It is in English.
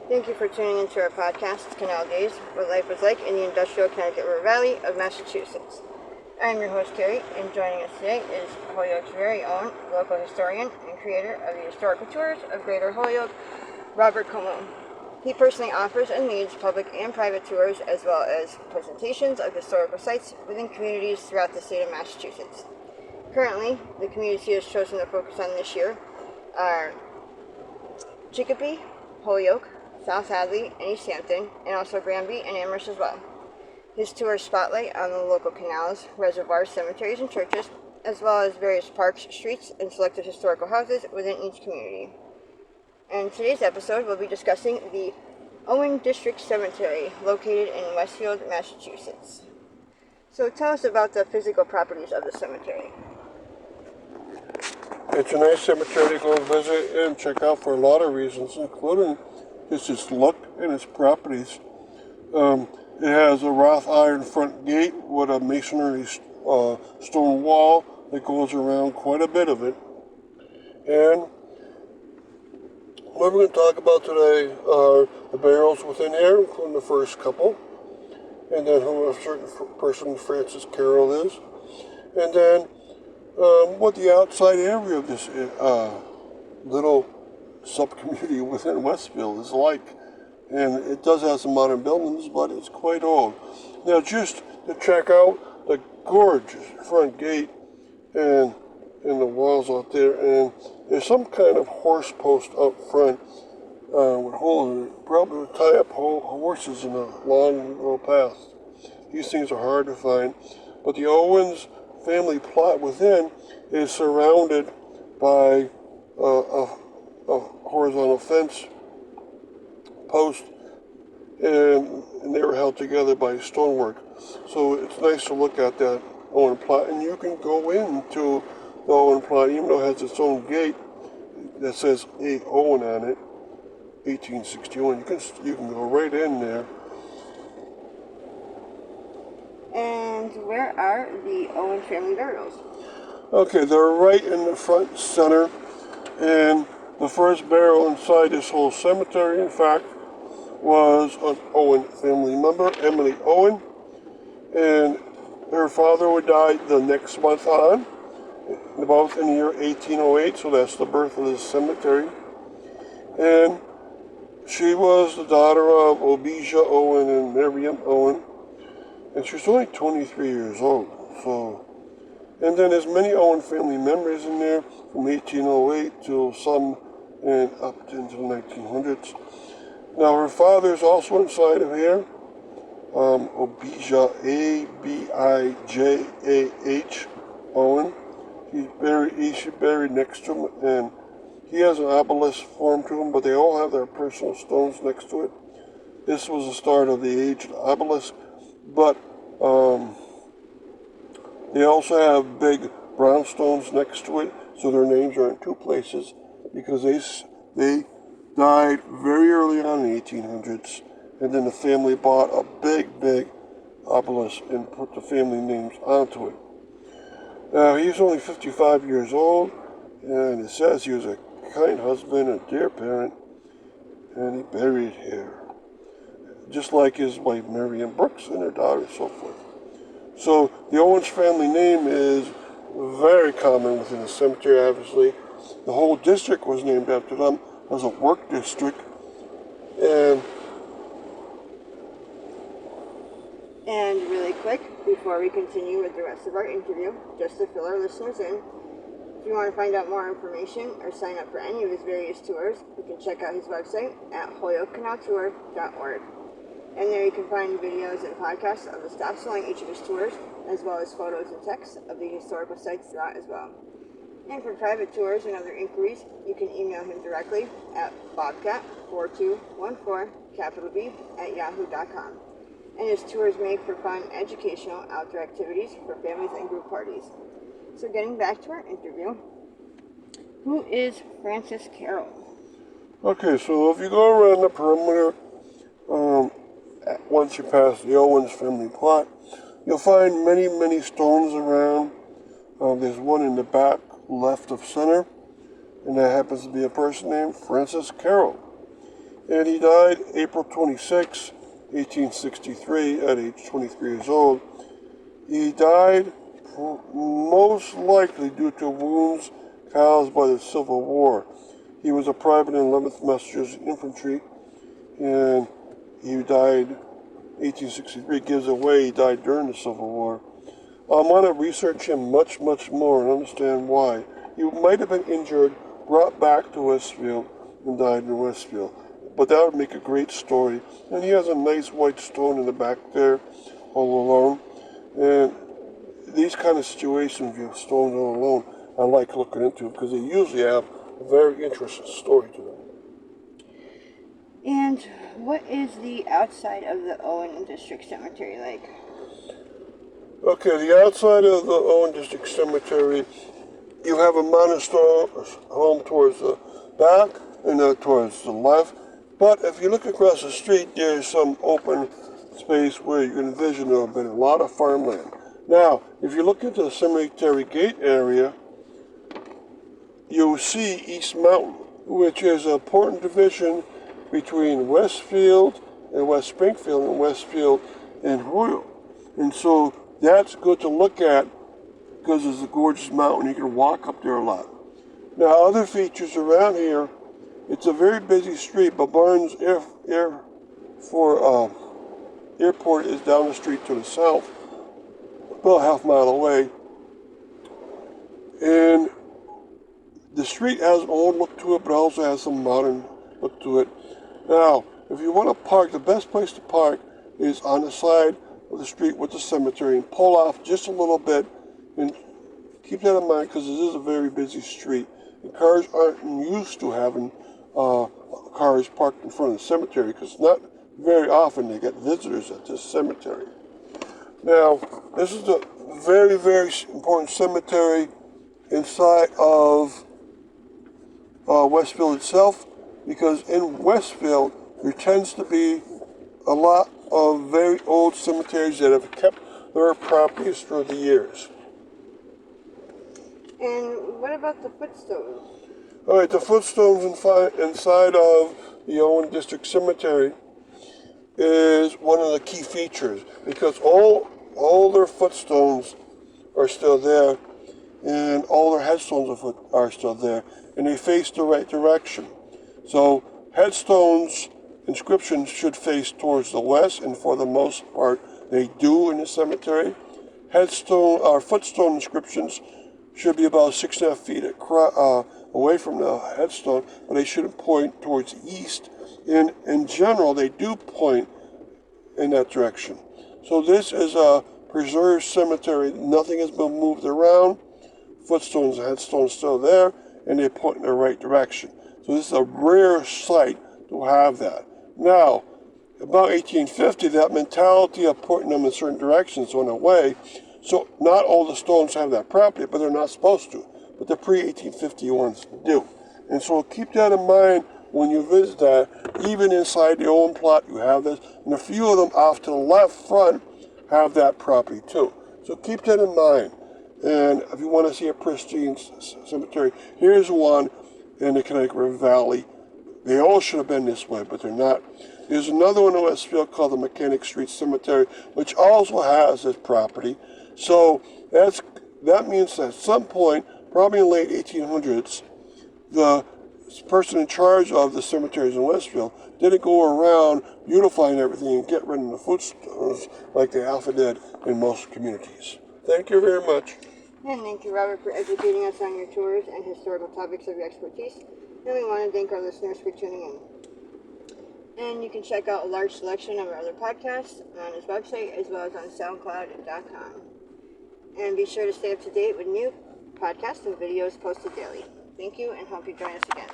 Thank you for tuning into our podcast, Canal Days, what life was like in the industrial Connecticut River Valley of Massachusetts. I'm your host, Carrie, and joining us today is Holyoke's very own local historian and creator of the historical tours of Greater Holyoke, Robert Como. He personally offers and leads public and private tours as well as presentations of historical sites within communities throughout the state of Massachusetts. Currently, the communities he has chosen to focus on this year are Chicopee, Holyoke, South Hadley, and East Hampton, and also Granby and Amherst as well. His tours spotlight on the local canals, reservoirs, cemeteries, and churches, as well as various parks, streets, and selected historical houses within each community. In today's episode, we'll be discussing the Owen District Cemetery, located in Westfield, Massachusetts. So tell us about the physical properties of the cemetery. It's a nice cemetery to go visit and check out for a lot of reasons, including just its look and its properties. It has a wrought iron front gate with a masonry stone wall that goes around quite a bit of it. And what we're going to talk about today are the burials within here, including the first couple, and then who a certain person, Francis Carroll, is, and then what the outside area of this little sub-community within Westfield is like. And it does have some modern buildings, but it's quite old. Now, just to check out the gorgeous front gate and the walls out there, and there's some kind of horse post up front with holes in it, probably to tie up horses in a long little path. These things are hard to find, but the Owens family plot within is surrounded by a horizontal fence post, and they were held together by stonework. So it's nice to look at that Owen plot, and you can go into the Owen plot, even though it has its own gate that says A. Owen on it, 1861. You can go right in there. And where are the Owen family burials? Okay, they're right in the front center, and the first burial inside this whole cemetery, in fact, was an Owen family member, Emily Owen, and her father would die the next month on, about in the year 1808, so that's the birth of this cemetery. And she was the daughter of Obijah Owen and Miriam Owen, and she was only 23 years old. So, and then there's many Owen family members in there from 1808 till some and up into the 1900s. Now her father is also inside of here, Obijah, Abijah Owen. He's buried next to him, and he has an obelisk formed to him, but they all have their personal stones next to it. This was the start of the age of the obelisk, but they also have big brownstones next to it, so their names are in two places, because they died very early on in the 1800s, and then the family bought a big obelisk and put the family names onto it. Now, he's only 55 years old, and it says he was a kind husband and dear parent, and he buried here, just like his wife Miriam Brooks and her daughter and so forth. So the Owens family name is very common within the cemetery, obviously. The whole district was named after them as a work district. And really quick, before we continue with the rest of our interview, just to fill our listeners in, if you want to find out more information or sign up for any of his various tours, you can check out his website at holyokecanaltour.org. And there you can find videos and podcasts of the stops along each of his tours, as well as photos and text of the historical sites throughout as well. And for private tours and other inquiries, you can email him directly at bobcat4214, and his tours make for fun, educational, outdoor activities for families and group parties. So getting back to our interview, who is Francis Carroll? Okay, so if you go around the perimeter, once you pass the Owens family plot, you'll find many stones around. There's one in the back left of center, and that happens to be a person named Francis Carroll. And he died April 26, 1863, at age 23 years old. He died most likely due to wounds caused by the Civil War. He was a private in 11th Massachusetts Infantry, and he died 1863. Gives away he died during the Civil War. I want to research him much more and understand why. He might have been injured, brought back to Westfield, and died in Westfield. But that would make a great story. And he has a nice white stone in the back there, all alone. And these kind of situations, if you have stones all alone, I like looking into because they usually have a very interesting story to them. And what is the outside of the Owen District Cemetery like? Okay, the outside of the Owen District Cemetery, you have a monastery home towards the back and towards the left. But if you look across the street, there's some open space where you can envision there have been a lot of farmland. Now, if you look into the cemetery gate area, you'll see East Mountain, which is an important division between Westfield and West Springfield and Westfield and Hoyle. And so that's good to look at because it's a gorgeous mountain. You can walk up there a lot. Now, other features around here, it's a very busy street, but Barnes Airport is down the street to the south, about a half mile away. And the street has an old look to it, but also has some modern look to it. Now, if you want to park, the best place to park is on the side of the street with the cemetery and pull off just a little bit. And keep that in mind because it is a very busy street. And cars aren't used to having cars parked in front of the cemetery because not very often they get visitors at this cemetery. Now, this is a very important cemetery inside of Westfield itself, because in Westfield there tends to be a lot of very old cemeteries that have kept their properties through the years. And what about the footstones? All right, the footstones inside of the Owen District Cemetery is one of the key features because all their footstones are still there and all their headstones are still there and they face the right direction. So headstones, inscriptions should face towards the west, and for the most part they do in the cemetery. Footstone inscriptions should be about 6.5 feet away from the headstone, but they shouldn't point towards the east. And in general, they do point in that direction. So this is a preserved cemetery. Nothing has been moved around. Footstones and headstones still there, and they point in the right direction. So this is a rare sight to have that. Now, about 1850, that mentality of pointing them in certain directions went away. So not all the stones have that property, but they're not supposed to. But the pre-1850 ones do. And so keep that in mind when you visit that. Even inside the Owen plot, you have this. And a few of them off to the left front have that property too. So keep that in mind. And if you want to see a pristine cemetery, here's one in the Connecticut River Valley. They all should have been this way, but they're not. There's another one in Westfield called the Mechanic Street Cemetery, which also has this property. So that means that at some point, probably in the late 1800s, the person in charge of the cemeteries in Westfield didn't go around beautifying everything and get rid of the footstones like they often did in most communities. Thank you very much. And thank you, Robert, for educating us on your tours and historical topics of your expertise. And we want to thank our listeners for tuning in. And you can check out a large selection of our other podcasts on his website as well as on SoundCloud.com. And be sure to stay up to date with new podcasts and videos posted daily. Thank you and hope you join us again.